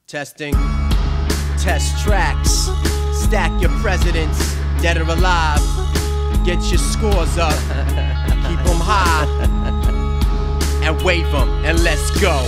Testing. Test tracks. Stack your presidents, dead or alive. Get your scores up. Keep them high. And wave them, and let's go.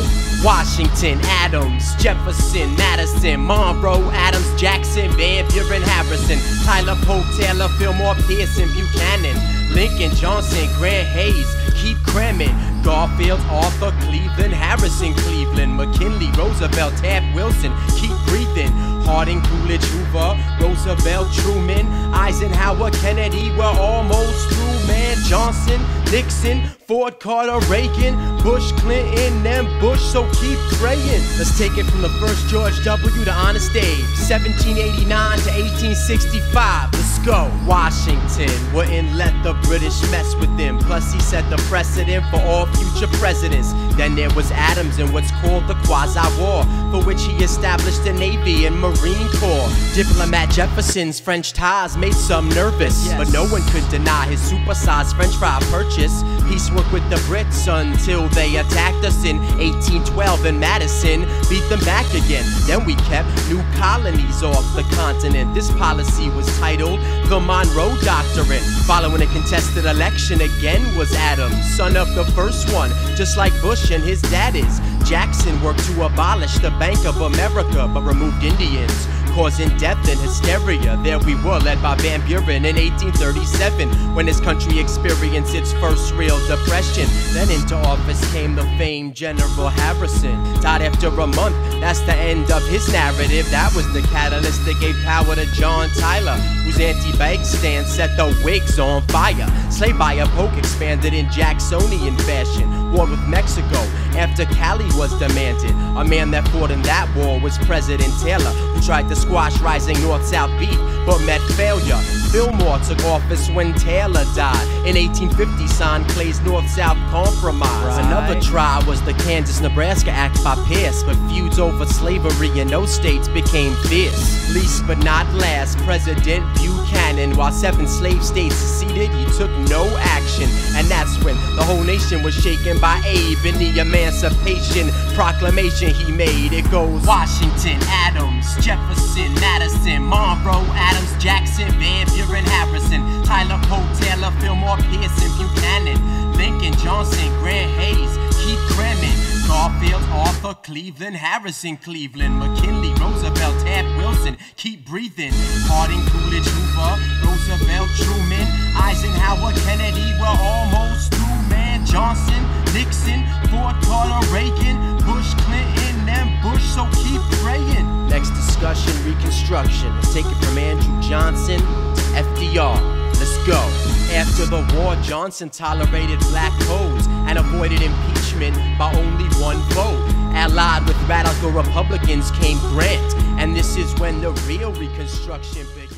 Washington, Adams, Jefferson, Madison, Monroe, Adams, Jackson, Van Buren, Harrison, Tyler, Polk, Taylor, Fillmore, Pearson, Buchanan, Lincoln, Johnson, Grant, Hayes, keep cramming. Garfield, Arthur, Cleveland, Harrison, Cleveland, McKinley, Roosevelt, Taft, Wilson, keep breathing. Harding, Coolidge, Hoover, Roosevelt, Truman, Eisenhower, Kennedy, we're almost through, man. Johnson, Nixon, Ford, Carter, Reagan, Bush, Clinton, and Bush, so keep praying. Let's take it from the first George W. to Honest Abe, 1789 to 1865. Let's go. Washington wouldn't let the British mess with him. Plus he set the precedent for all future presidents. Then there was Adams and what's called the Quasi-War, for which he established a Navy and Marine Corps. Diplomat Jefferson's French ties made some nervous, but no one could deny his supersized French fry purchase. Peace worked with the Brits until they attacked us in 1812 and Madison beat them back again. Then we kept new colonies off the continent. This policy was titled the Monroe Doctrine. Following a contested election again was Adams, son of the first one, just like Bush and his dad is. Jackson worked to abolish the Bank of America, but removed Indians, causing death and hysteria. There we were, led by Van Buren in 1837, when his country experienced its first real depression. Then into office came the famed General Harrison. Died after a month, that's the end of his narrative. That was the catalyst that gave power to John Tyler, whose anti-bank stand set the Whigs on fire. Slave buyer Polk expanded in Jacksonian fashion. War with Mexico after Cali was demanded. A man that fought in that war was President Taylor, who tried to squash rising North-South beef, but met failure. Fillmore took office when Taylor died. In 1850 signed Clay's North-South Compromise. Another try was the Kansas-Nebraska Act by Pierce, but feuds over slavery in those states became fierce. Least but not last, President Buchanan, while 7 slave states seceded, he took no action. And that's when the whole nation was shaken by Abe in the Emancipation Proclamation he made. It goes Washington, Adams, Jefferson, Madison, Monroe, Adams, Jackson, Van Buren, Harrison, Tyler, Polk, Taylor, Fillmore, Pearson, Buchanan, Lincoln, Johnson, Grant, Hayes, keep cramming. Garfield, Arthur, Cleveland, Harrison, Cleveland, McKinley, Roosevelt, Taft, Wilson, keep breathing. Harding, Coolidge, Hoover, Roosevelt, Truman, Eisenhower, Kennedy, we're almost through, man. Johnson, Nixon, Ford, Carter, Reagan, Bush, Clinton, and Bush, so keep praying. Next discussion, Reconstruction. Let's take it from Andrew Johnson to FDR. Let's go. After the war, Johnson tolerated black codes and avoided impeachment by only 1 vote. Allied with radical Republicans came Grant, and this is when the real Reconstruction began.